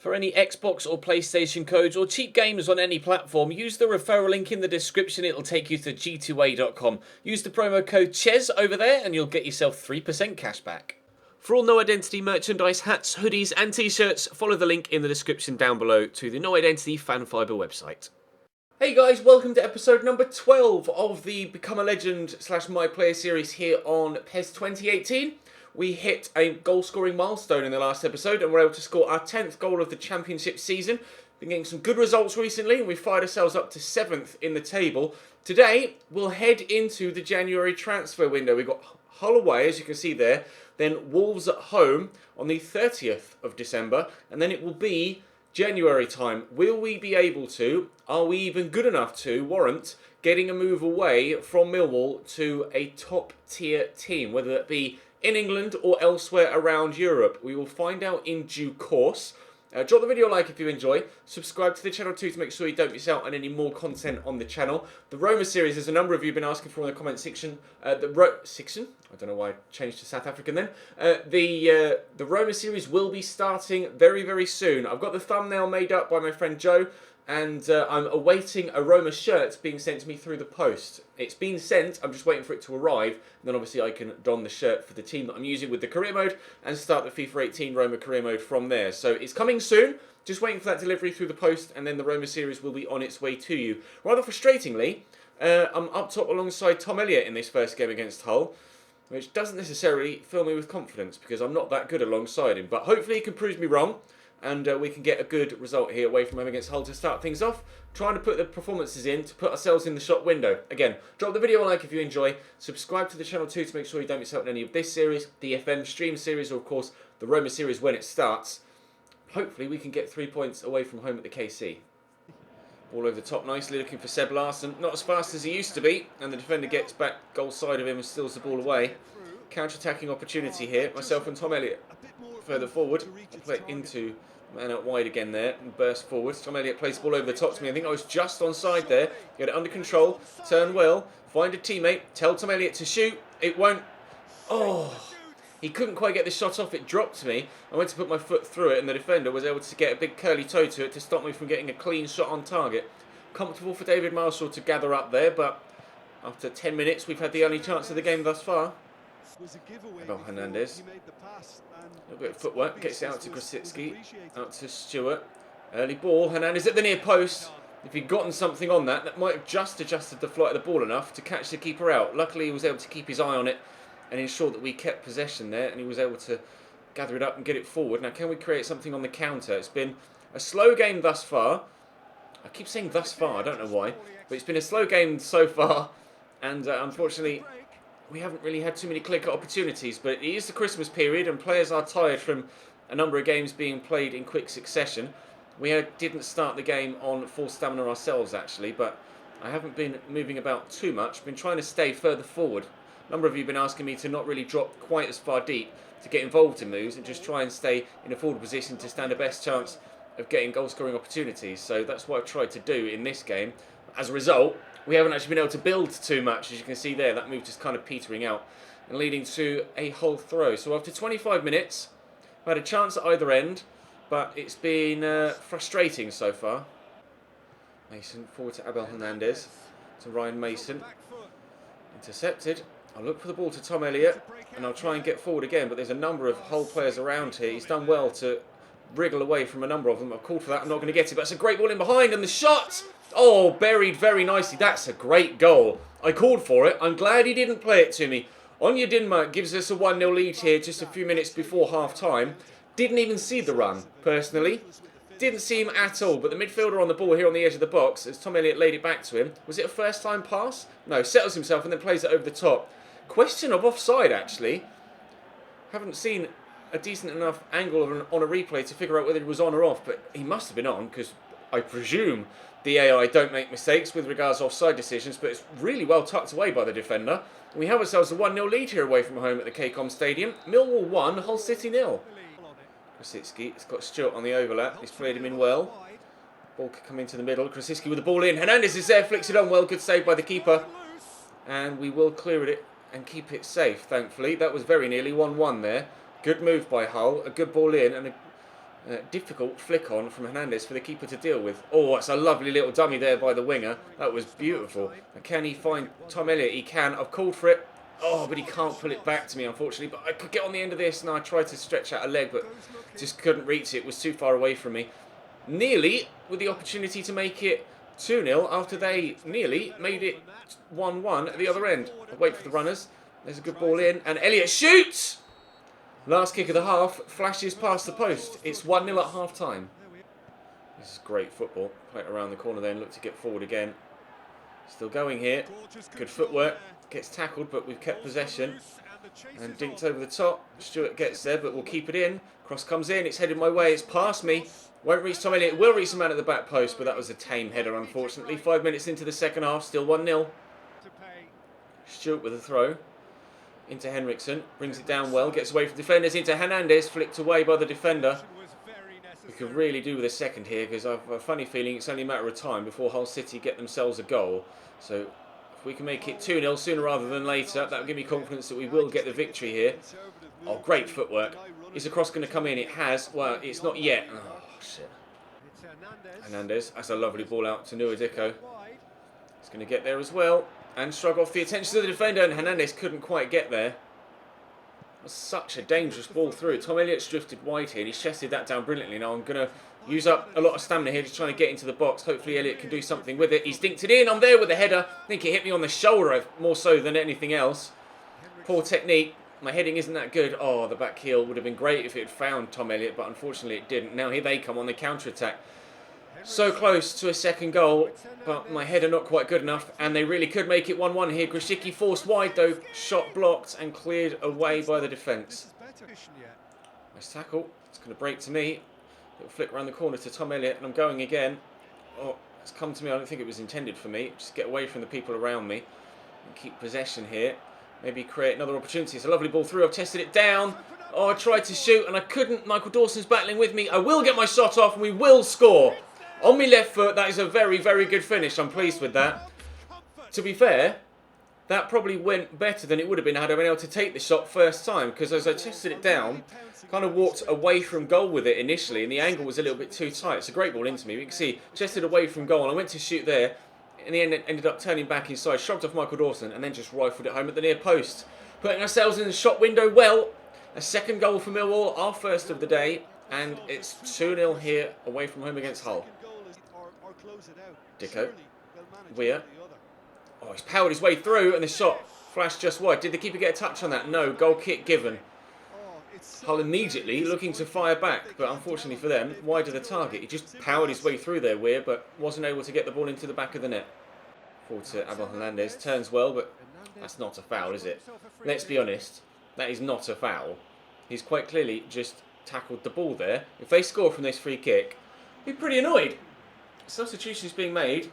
For any Xbox or PlayStation codes or cheap games on any platform, use the referral link in the description. It'll take you to g2a.com. Use the promo code CHES over there and you'll get yourself 3% cash back. For all No Identity merchandise, hats, hoodies and t-shirts, follow the link in the description down below to the No Identity Fan Fibre website. Hey guys, welcome to episode number 12 of the Become a Legend / My Player series here on PES 2018. We hit a goal-scoring milestone in the last episode and we're able to score our 10th goal of the championship season. Been getting some good results recently and we fired ourselves up to 7th in the table. Today, we'll head into the January transfer window. We've got Hull away, as you can see there, then Wolves at home on the 30th of December, and then it will be January time. Will we be able to, are we even good enough to warrant getting a move away from Millwall to a top tier team, whether that be in England or elsewhere around Europe? We will find out in due course. Drop the video a like if you enjoy. Subscribe to the channel too to make sure you don't miss out on any more content on the channel. The Roma series, there's a number of you have been asking for in the comment section. Section? I don't know why I changed to South African then. The Roma series will be starting very, very soon. I've got the thumbnail made up by my friend Joe, and I'm awaiting a Roma shirt being sent to me through the post. It's been sent, I'm just waiting for it to arrive, and then obviously I can don the shirt for the team that I'm using with the career mode and start the FIFA 18 Roma career mode from there. So it's coming soon, just waiting for that delivery through the post, and then the Roma series will be on its way to you. Rather frustratingly, I'm up top alongside Tom Elliott in this first game against Hull, which doesn't necessarily fill me with confidence because I'm not that good alongside him, but hopefully he can prove me wrong. And we can get a good result here away from home against Hull to start things off. Trying to put the performances in to put ourselves in the shop window. Again, drop the video a like if you enjoy. Subscribe to the channel too to make sure you don't miss out on any of this series, the FM stream series, or of course the Roma series when it starts. Hopefully we can get 3 points away from home at the KC. Ball over the top nicely, looking for Seb Larsson. Not as fast as he used to be, and the defender gets back goal side of him and steals the ball away. Counter-attacking opportunity here. Myself and Tom Elliott further forward. I'll play it into man out wide again there and burst forward. Tom Elliott plays the ball over the top to me. I think I was just onside there. Get it under control. Turn well. Find a teammate. Tell Tom Elliott to shoot. It won't. Oh, he couldn't quite get the shot off. It dropped to me. I went to put my foot through it and the defender was able to get a big curly toe to it to stop me from getting a clean shot on target. Comfortable for David Marshall to gather up there, but after 10 minutes we've had the only chance of the game thus far. Abel Hernandez. A little bit of footwork, gets it out to Grosicki, out to Stewart. Early ball, Hernandez at the near post. If he'd gotten something on that, that might have just adjusted the flight of the ball enough to catch the keeper out. Luckily he was able to keep his eye on it and ensure that we kept possession there, and he was able to gather it up and get it forward. Now can we create something on the counter? It's been a slow game thus far. I keep saying thus far, I don't know why, but it's been a slow game so far, and unfortunately we haven't really had too many clear-cut opportunities, but it is the Christmas period and players are tired from a number of games being played in quick succession. We didn't start the game on full stamina ourselves actually, but I haven't been moving about too much. Been trying to stay further forward. A number of you have been asking me to not really drop quite as far deep to get involved in moves and just try and stay in a forward position to stand the best chance of getting goal-scoring opportunities. So that's what I've tried to do in this game. As a result, we haven't actually been able to build too much. As you can see there, that move just kind of petering out and leading to a Hull throw. So after 25 minutes, we had a chance at either end, but it's been frustrating so far. Mason forward to Abel Hernandez, to Ryan Mason. Intercepted. I'll look for the ball to Tom Elliott, and I'll try and get forward again, but there's a number of Hull players around here. He's done well to wriggle away from a number of them. I've called for that, I'm not going to get it, but it's a great ball in behind, and the shot! Oh, buried very nicely. That's a great goal. I called for it. I'm glad he didn't play it to me. Onya Dinma gives us a 1-0 lead here just a few minutes before half-time. Didn't even see the run, personally. Didn't see him at all, but the midfielder on the ball here on the edge of the box, as Tom Elliott laid it back to him. Was it a first-time pass? No, settles himself and then plays it over the top. Question of offside, actually. Haven't seen a decent enough angle on a replay to figure out whether he was on or off, but he must have been on, because I presume the AI don't make mistakes with regards to offside decisions, but it's really well tucked away by the defender. We have ourselves a 1-0 lead here away from home at the KCOM Stadium. Millwall 1, Hull City 0. Grosicki has got Stewart on the overlap. He's played him in well. Ball could come into the middle. Grosicki with the ball in. Hernandez is there, flicks it on well. Good save by the keeper. And we will clear it and keep it safe, thankfully. That was very nearly 1-1 there. Good move by Hull. A good ball in and Difficult flick on from Hernandez for the keeper to deal with. Oh, it's a lovely little dummy there by the winger. That was beautiful. And can he find Tom Elliott? He can. I've called for it. Oh, but he can't pull it back to me, unfortunately. But I could get on the end of this, and I tried to stretch out a leg, but just couldn't reach it. It was too far away from me. Nearly with the opportunity to make it 2-0 after they nearly made it 1-1 at the other end. I'll wait for the runners. There's a good ball in, and Elliott shoots! Last kick of the half flashes past the post. It's 1-0 at half-time. This is great football. Play it around the corner then, look to get forward again. Still going here. Good footwork. Gets tackled, but we've kept possession. And dinked over the top. Stewart gets there, but we'll keep it in. Cross comes in. It's headed my way. It's past me. Won't reach Tom Elliott. It will reach the man at the back post, but that was a tame header, unfortunately. 5 minutes into the second half. Still 1-0. Stewart with a throw. Into Henriksen, brings it down well, gets away from defenders, into Hernandez, flicked away by the defender. We could really do with a second here, because I've a funny feeling it's only a matter of time before Hull City get themselves a goal. So if we can make it 2-0 sooner rather than later, that will give me confidence that we will get the victory here. Oh, great footwork. Is the cross going to come in? It has. Well, it's not yet. Oh, shit. Hernandez, that's a lovely ball out to Nuadiko. He's going to get there as well. And shrug off the attention of the defender, and Hernandez couldn't quite get there. It was such a dangerous ball through. Tom Elliott's drifted wide here, and he's chested that down brilliantly. Now I'm going to use up a lot of stamina here, just trying to get into the box. Hopefully Elliott can do something with it. He's dinked it in. I'm there with the header. I think it hit me on the shoulder more so than anything else. Poor technique. My heading isn't that good. Oh, the back heel would have been great if it had found Tom Elliott, but unfortunately it didn't. Now here they come on the counter-attack. So close to a second goal, but my header not quite good enough, and they really could make it 1-1 here. Grzycki forced wide though, shot blocked and cleared away by the defence. Nice tackle. It's going to break to me. Little flick around the corner to Tom Elliott, and I'm going again. Oh, it's come to me. I don't think it was intended for me. Just get away from the people around me and keep possession here. Maybe create another opportunity. It's a lovely ball through. I've tested it down. Oh, I tried to shoot and I couldn't. Michael Dawson's battling with me. I will get my shot off and we will score. On my left foot, that is a very, very good finish. I'm pleased with that. To be fair, that probably went better than it would have been had I been able to take the shot first time, because as I tested it down, kind of walked away from goal with it initially, and the angle was a little bit too tight. It's a great ball into me. You can see, tested away from goal, and I went to shoot there. In the end, it ended up turning back inside, shrugged off Michael Dawson, and then just rifled it home at the near post. Putting ourselves in the shot window well. A second goal for Millwall, our first of the day, and it's 2-0 here away from home against Hull. Dicko. Weir. Oh, he's powered his way through and the shot flashed just wide. Did the keeper get a touch on that? No. Goal kick given. Hull immediately looking to fire back, but unfortunately for them, wide of the target. He just powered his way through there, Weir, but wasn't able to get the ball into the back of the net. Forward to Abel Hernandez. Turns well, but that's not a foul, is it? Let's be honest. That is not a foul. He's quite clearly just tackled the ball there. If they score from this free kick, he'd be pretty annoyed. Substitutions being made.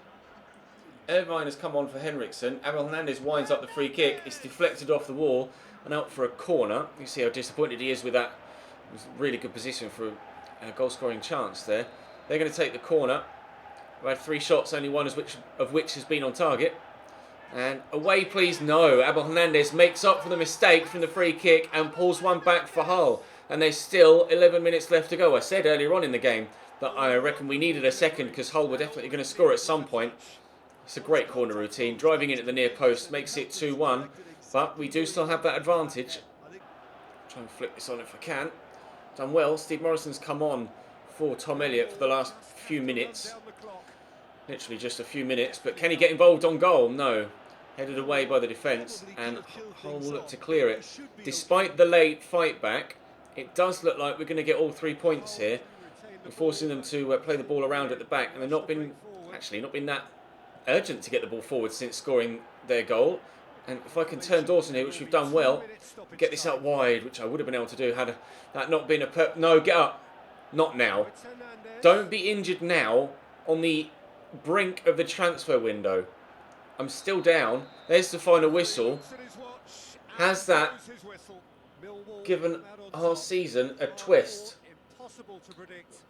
Irvine has come on for Henriksen. Abel Hernandez winds up the free kick. It's deflected off the wall and out for a corner. You see how disappointed he is with that. It was a really good position for a goal-scoring chance there. They're going to take the corner. We've had 3 shots, only one of which has been on target. And away, please. No. Abel Hernandez makes up for the mistake from the free kick and pulls one back for Hull. And there's still 11 minutes left to go. I said earlier on in the game that I reckon we needed a second because Hull were definitely going to score at some point. It's a great corner routine. Driving in at the near post makes it 2-1. But we do still have that advantage. Try and flick this on if I can. Done well. Steve Morrison's come on for Tom Elliott for the last few minutes. Literally just a few minutes. But can he get involved on goal? No. Headed away by the defence. And Hull will look to clear it. Despite the late fight back, it does look like we're going to get all 3 points here. We're forcing them to play the ball around at the back, and they've not been that urgent to get the ball forward since scoring their goal. And if I can turn Dawson here, which we've done well, get this out wide, which I would have been able to do had that not been a... No, get up. Not now. Don't be injured now on the brink of the transfer window. I'm still down. There's the final whistle. Has that given our season a twist?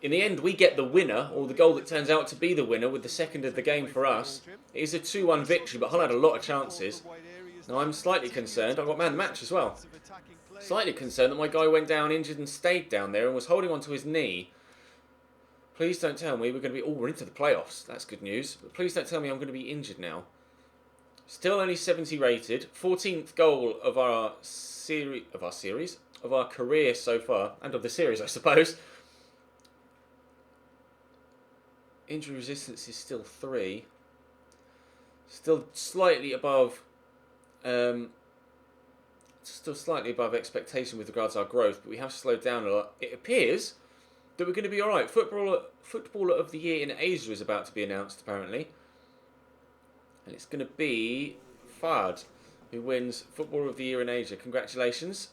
In the end, we get the winner, or the goal that turns out to be the winner, with the second of the game for us. It is a 2-1 victory, but Hull had a lot of chances. Now, I'm slightly concerned. I got man of the match as well. Slightly concerned that my guy went down injured and stayed down there and was holding onto his knee. Please don't tell me we're going to be... Oh, we're into the playoffs. That's good news. But please don't tell me I'm going to be injured now. Still only 70 rated. 14th goal of our series. Of our career so far. And of the series, I suppose. Injury resistance is still 3. Still slightly above... still slightly above expectation with regards to our growth. But we have slowed down a lot. It appears that we're going to be alright. Footballer of the Year in Asia is about to be announced, apparently. And it's going to be Fad, who wins Footballer of the Year in Asia. Congratulations.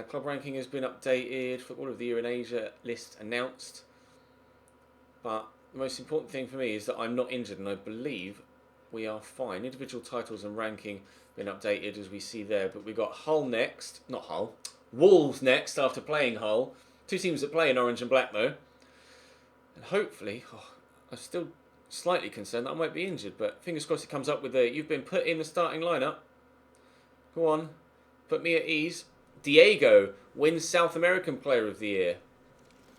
Club ranking has been updated. Footballer of the Year in Asia list announced. But the most important thing for me is that I'm not injured, and I believe we are fine. Individual titles and ranking been updated, as we see there. But we've got Hull next. Not Hull. Wolves next after playing Hull. 2 teams that play in orange and black, though. And hopefully... I'm still slightly concerned that I might be injured, but fingers crossed it comes up with a... You've been put in the starting lineup. Go on. Put me at ease. Diego wins South American Player of the Year.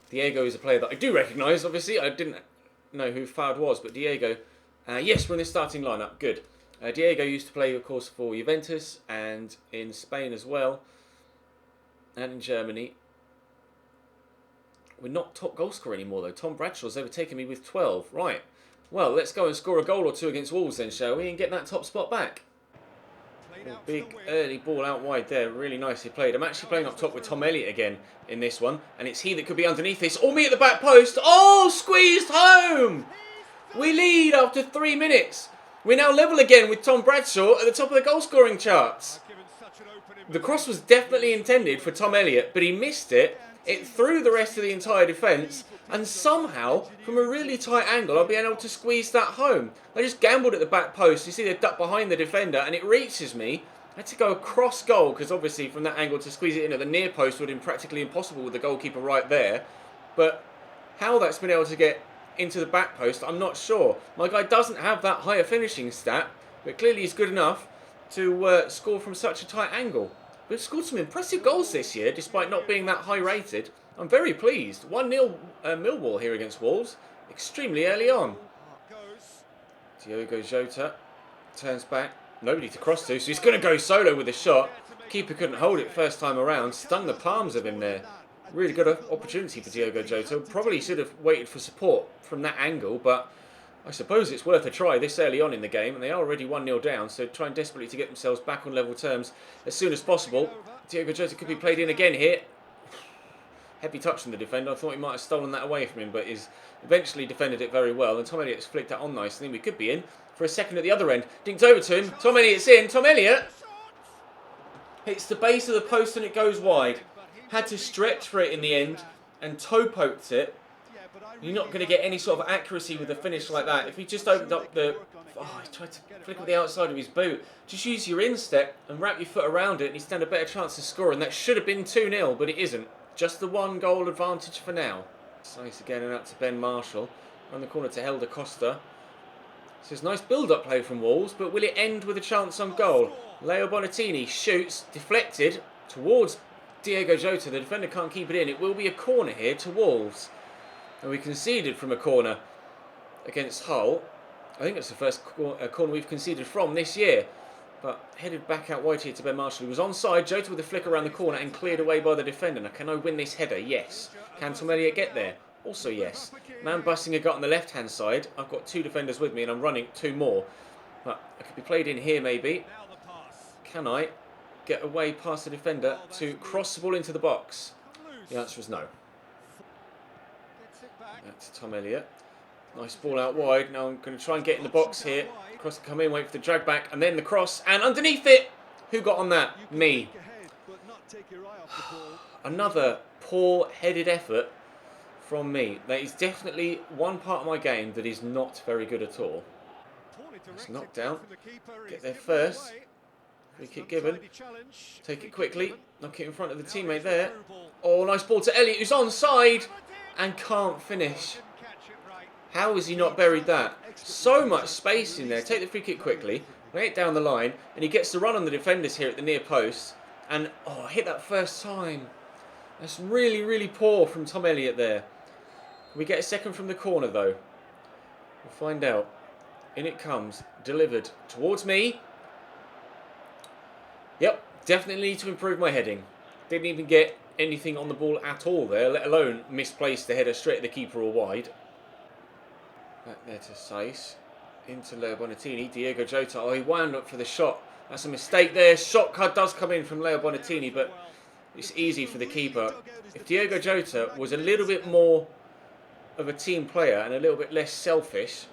Diego is a player that I do recognise, obviously. I didn't know who Fad was, but Diego... yes, we're in the starting lineup. Good. Diego used to play, of course, for Juventus and in Spain as well. And in Germany. We're not top goal scorer anymore, though. Tom Bradshaw's overtaken me with 12. Right. Well, let's go and score a goal or 2 against Wolves then, shall we? And get that top spot back. Big early ball out wide there. Really nicely played. I'm actually playing up top with Tom Elliott again in this one. And it's he that could be underneath this. Or me at the back post. Oh, squeezed home! We lead after 3 minutes. We're now level again with Tom Bradshaw at the top of the goal scoring charts. The cross was definitely intended for Tom Elliott, but he missed it. It threw the rest of the entire defence, and somehow, from a really tight angle, I'll be able to squeeze that home. I just gambled at the back post. You see they duck behind the defender, and it reaches me. I had to go across goal, because obviously from that angle to squeeze it in at the near post would have been practically impossible with the goalkeeper right there. But how that's been able to get into the back post, I'm not sure. My guy doesn't have that higher finishing stat, but clearly he's good enough to score from such a tight angle. We've scored some impressive goals this year, despite not being that high rated. I'm very pleased. 1-0 Millwall here against Wolves. Extremely early on. Diogo Jota turns back. Nobody to cross to, so he's going to go solo with a shot. Keeper couldn't hold it first time around. Stung the palms of him there. Really good opportunity for Diogo Jota. Probably should have waited for support from that angle, but I suppose it's worth a try this early on in the game, and they are already 1-0 down, so trying desperately to get themselves back on level terms as soon as possible. Diogo Jota could be played in again here. Heavy touch from the defender. I thought he might have stolen that away from him, but he's eventually defended it very well, and Tom Elliott's flicked that on nicely. We could be in for a second at the other end. Dinked over to him. Tom Elliott's in. Tom Elliott hits the base of the post and it goes wide. Had to stretch for it in the end and toe poked it. You're not going to get any sort of accuracy with a finish like that. If he just opened up the... Oh, he tried to flick with the outside of his boot. Just use your instep and wrap your foot around it and you stand a better chance of scoring. That should have been 2-0, but it isn't. Just the 1 goal advantage for now. Nice again and out to Ben Marshall. On the corner to Helder Costa. So it's a nice build-up play from Wolves, but will it end with a chance on goal? Leo Bonatini shoots, deflected towards Diogo Jota. The defender can't keep it in. It will be a corner here to Wolves. And we conceded from a corner against Hull. I think it's the first corner we've conceded from this year. But headed back out wide here to Ben Marshall, who was onside. Jota with a flick around the corner and cleared away by the defender. Now, can I win this header? Yes. Can Tom Elliott get there? Also yes. Man busting a gut on the left-hand side. I've got 2 defenders with me and I'm running 2 more. But I could be played in here maybe. Can I get away past the defender to cross the ball into the box? The answer is no. That's Tom Elliott. Nice ball out wide. Now I'm going to try and get in the box here. Cross can come in, wait for the drag back, and then the cross, and underneath it! Who got on that? Me. Another poor-headed effort from me. That is definitely one part of my game that is not very good at all. It's knocked down. Get there first. Free kick given. Take it quickly. Knock it in front of the teammate there. Oh, nice ball to Elliott, who's onside and can't finish. How has he not buried that? So much space in there. Take the free kick quickly. Lay it down the line. And he gets the run on the defenders here at the near post. And, oh, hit that first time. That's really, really poor from Tom Elliott there. Can we get a second from the corner, though? We'll find out. In it comes. Delivered towards me. Yep, definitely need to improve my heading. Didn't even get anything on the ball at all there, let alone misplace the header straight at the keeper or wide. Back there to Saiss. Into Leo Bonatini. Diego Jota. Oh, he wound up for the shot. That's a mistake there. Shot card does come in from Leo Bonatini, but it's easy for the keeper. If Diego Jota was a little bit more of a team player and a little bit less selfish,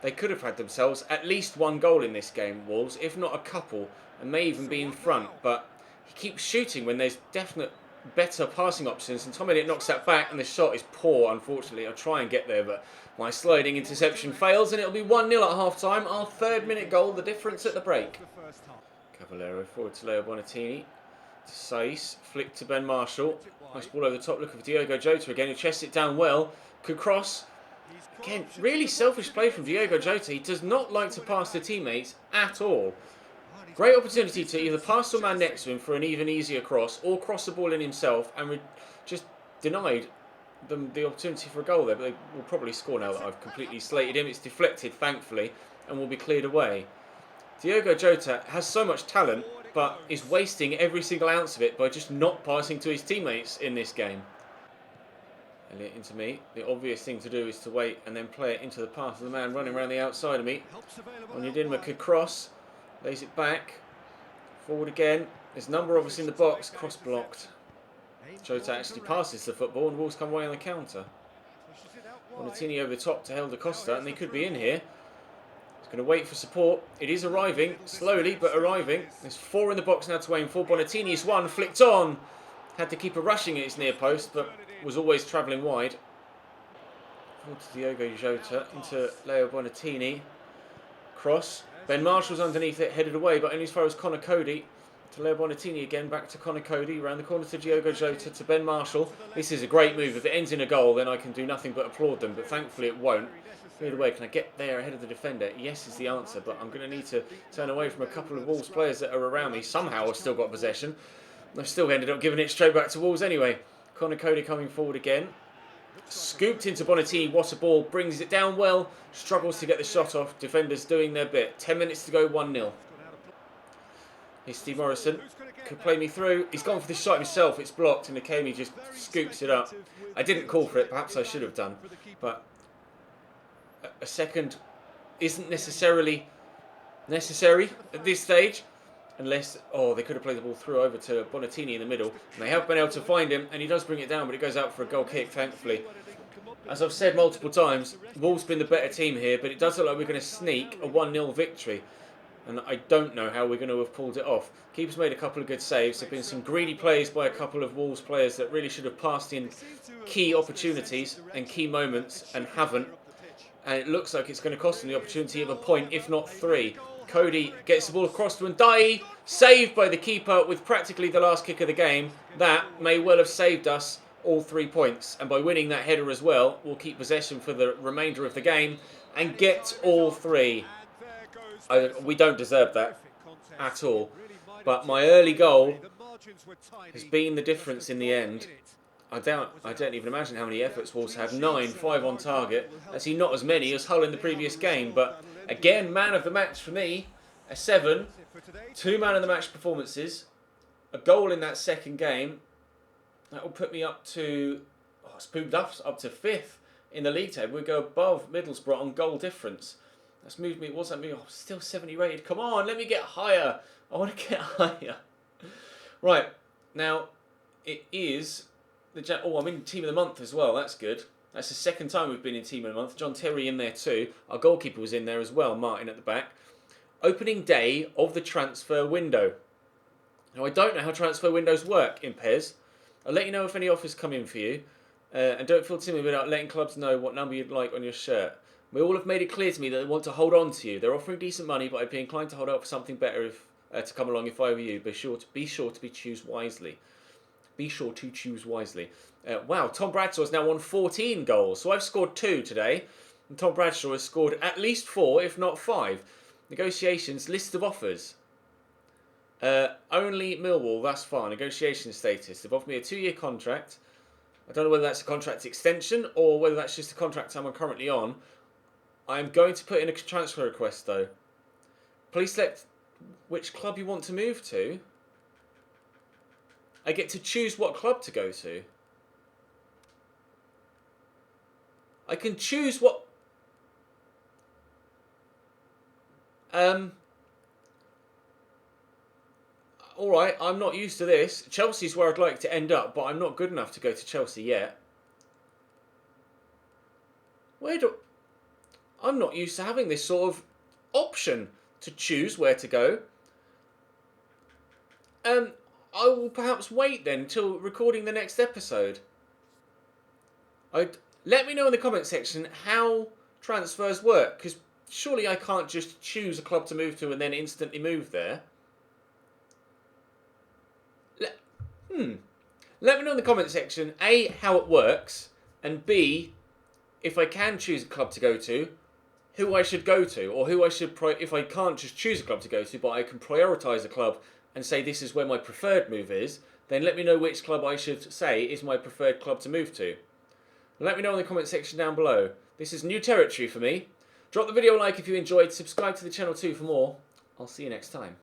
they could have had themselves at least one goal in this game, Wolves, if not a couple, and may even be in front. But he keeps shooting when there's definite better passing options, and Tom Elliott knocks that back, and the shot is poor, unfortunately. I'll try and get there, but my sliding interception fails, and it'll be 1-0 at half-time. Our 3rd minute goal, the difference at the break. Cavallero forward to Leo Bonatini. To Saiss, flick to Ben Marshall. Nice ball over the top, looking for Diego Jota again, who chests it down well. Could cross. Again, really selfish play from Diego Jota. He does not like to pass to teammates at all. Great opportunity to either pass to a man next to him for an even easier cross or cross the ball in himself, and just denied them the opportunity for a goal there. But they will probably score now that I've completely slated him. It's deflected, thankfully, and will be cleared away. Diego Jota has so much talent, but is wasting every single ounce of it by just not passing to his teammates in this game. Elliott into me. The obvious thing to do is to wait and then play it into the path of the man running around the outside of me. Onyedinma could cross. Lays it back. Forward again. There's a number of us in the box. Cross blocked. Jota actually passes the football and Wolves come away on the counter. Bonatini over the top to Helder Costa, and they could be in here. He's going to wait for support. It is arriving. Slowly, but arriving. There's 4 in the box now to aim for. Bonatini's one. Flicked on. Had the keeper rushing at his near post, but was always travelling wide. Forward to Diego Jota. Into Leo Bonatini. Cross. Ben Marshall's underneath it, headed away, but only as far as Connor Cody. To Leo Bonatini again, back to Connor Cody. Around the corner to Diego Jota, to Ben Marshall. This is a great move. If it ends in a goal, then I can do nothing but applaud them, but thankfully it won't. Cleared away. Can I get there ahead of the defender? Yes is the answer, but I'm going to need to turn away from a couple of Wolves players that are around me. Somehow I've still got possession. I've still ended up giving it straight back to Wolves anyway. Connor Cody coming forward again. Scooped into Bonatini. What a ball. Brings it down well. Struggles to get the shot off. Defenders doing their bit. 10 minutes to go, 1-0. Here's Steve Morrison. Could play me through. He's gone for the shot himself. It's blocked, and Nakemi just scoops it up. I didn't call for it. Perhaps I should have done. But a second isn't necessarily necessary at this stage. Unless, they could have played the ball through over to Bonatini in the middle. And they have been able to find him, and he does bring it down, but it goes out for a goal kick, thankfully. As I've said multiple times, Wolves been the better team here, but it does look like we're going to sneak a 1-0 victory. And I don't know how we're going to have pulled it off. Keeper's made a couple of good saves. There have been some greedy plays by a couple of Wolves players that really should have passed in key opportunities and key moments, and haven't. And it looks like it's going to cost them the opportunity of a point, if not 3. Cody gets the ball across to Ndiaye, saved by the keeper with practically the last kick of the game. That may well have saved us all 3 points. And by winning that header as well, we'll keep possession for the remainder of the game and get all 3. We don't deserve that at all. But my early goal has been the difference in the end. I don't even imagine how many efforts Wolves had. 9, 5 on target. Actually, not as many as Hull in the previous game. But again, man of the match for me. A 7. 2 man of the match performances. A goal in that second game. That will put me up to... it's moved up to 5th in the league table. We go above Middlesbrough on goal difference. That's moved me... What's that mean? Still 70 rated. Come on, let me get higher. I want to get higher. Right. Now, it is... I'm in Team of the Month as well. That's good. That's the second time we've been in Team of the Month. John Terry in there too. Our goalkeeper was in there as well. Martin at the back. Opening day of the transfer window. Now, I don't know how transfer windows work in PES. I'll let you know if any offers come in for you. And don't feel timid about letting clubs know what number you'd like on your shirt. We all have made it clear to me that they want to hold on to you. They're offering decent money, but I'd be inclined to hold out for something better to come along if I were you. Be sure to choose wisely. Be sure to choose wisely. Wow, Tom Bradshaw is now on 14 goals. So I've scored 2 today. And Tom Bradshaw has scored at least 4, if not 5. Negotiations, list of offers. Only Millwall thus far. Negotiation status. They've offered me a 2-year contract. I don't know whether that's a contract extension or whether that's just the contract I'm currently on. I'm going to put in a transfer request though. Please select which club you want to move to. I get to choose what club to go to. I can choose what... Alright, I'm not used to this. Chelsea's where I'd like to end up, but I'm not good enough to go to Chelsea yet. I'm not used to having this sort of option to choose where to go. I will perhaps wait then until recording the next episode. Let me know in the comment section how transfers work, because surely I can't just choose a club to move to and then instantly move there. Let me know in the comment section, A, how it works, and B, if I can choose a club to go to, who I should go to, or who I should, if I can't just choose a club to go to, but I can prioritise a club and say this is where my preferred move is, then let me know which club I should say is my preferred club to move to. Let me know in the comment section down below. This is new territory for me. Drop the video a like if you enjoyed, subscribe to the channel too for more. I'll see you next time.